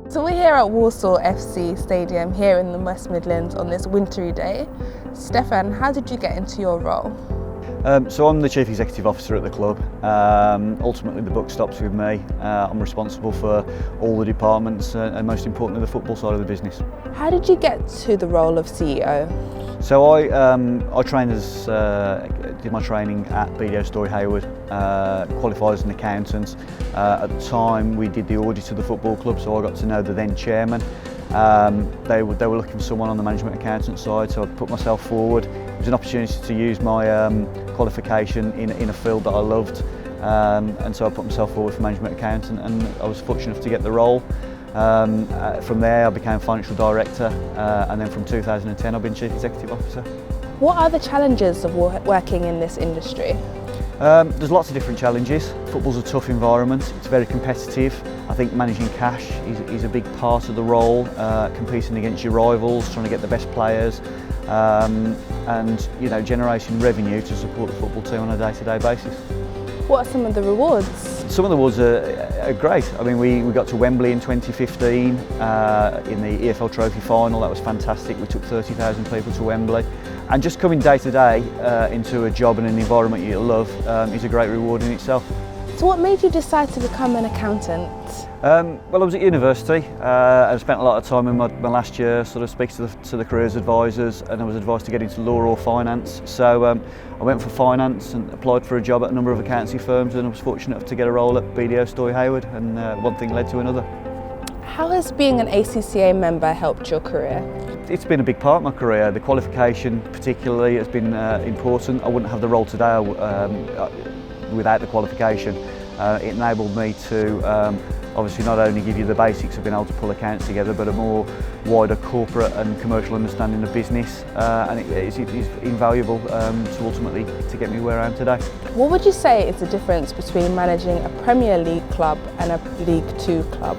So we're here at Walsall FC Stadium here in the West Midlands on this wintry day. Stefan, how did you get into your role? So I'm the Chief Executive Officer at the club. Ultimately the buck stops with me. I'm responsible for all the departments and most importantly the football side of the business. How did you get to the role of CEO? So I trained did my training at BDO Story Hayward, qualified as an accountant. At the time we did the audit of the football club, so I got to know the then chairman. They were looking for someone on the management accountant side, so I put myself forward. It was an opportunity to use my qualification in a field that I loved, and so I put myself forward for management accountant, and I was fortunate enough to get the role. From there I became financial director, and then from 2010 I've been Chief Executive Officer. What are the challenges of working in this industry? There's lots of different challenges. Football's a tough environment, it's very competitive. I think managing cash is a big part of the role, competing against your rivals, trying to get the best players, and generating revenue to support the football team on a day-to-day basis. What are some of the rewards? Some of the awards are great. I mean, we got to Wembley in 2015 in the EFL Trophy final. That was fantastic. We took 30,000 people to Wembley. And just coming day to day into a job and an environment you love is a great reward in itself. So what made you decide to become an accountant? Well, I was at university. I spent a lot of time in my last year sort of speaking to the careers advisors, and I was advised to get into law or finance. So I went for finance and applied for a job at a number of accountancy firms, and I was fortunate enough to get a role at BDO Story Hayward, and one thing led to another. How has being an ACCA member helped your career? It's been a big part of my career. The qualification particularly has been important. I wouldn't have the role today without the qualification. It enabled me to obviously not only give you the basics of being able to pull accounts together, but a more wider corporate and commercial understanding of business, and it is invaluable to ultimately to get me where I am today. What would you say is the difference between managing a Premier League club and a League Two club?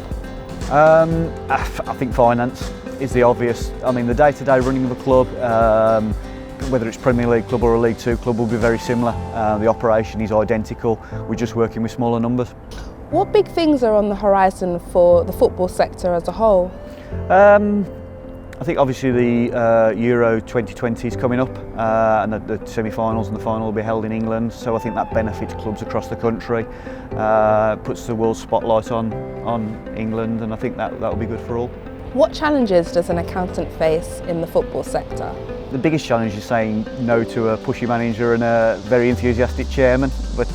I think finance is the obvious. I mean, the day-to-day running of a club, whether it's Premier League club or a League Two club, will be very similar. The operation is identical. We're just working with smaller numbers. What big things are on the horizon for the football sector as a whole? I think obviously the Euro 2020 is coming up, and the semi-finals and the final will be held in England, so I think that benefits clubs across the country, puts the world spotlight on England, and I think that will be good for all. What challenges does an accountant face in the football sector? The biggest challenge is saying no to a pushy manager and a very enthusiastic chairman, but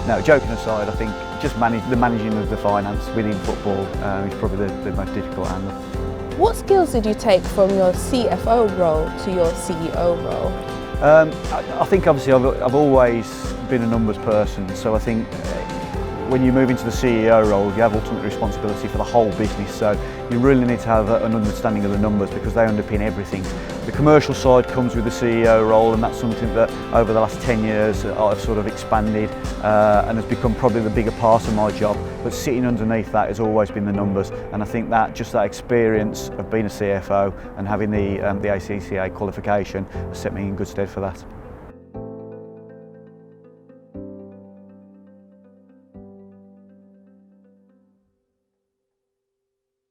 no, joking aside, I think just the managing of the finance within football is probably the most difficult handle. What skills did you take from your CFO role to your CEO role? I think obviously I've always been a numbers person, so I think when you move into the CEO role, you have ultimate responsibility for the whole business, so you really need to have an understanding of the numbers because they underpin everything. The commercial side comes with the CEO role, and that's something that over the last 10 years I've sort of expanded and has become probably the bigger part of my job, but sitting underneath that has always been the numbers, and I think that just that experience of being a CFO and having the ACCA qualification has set me in good stead for that.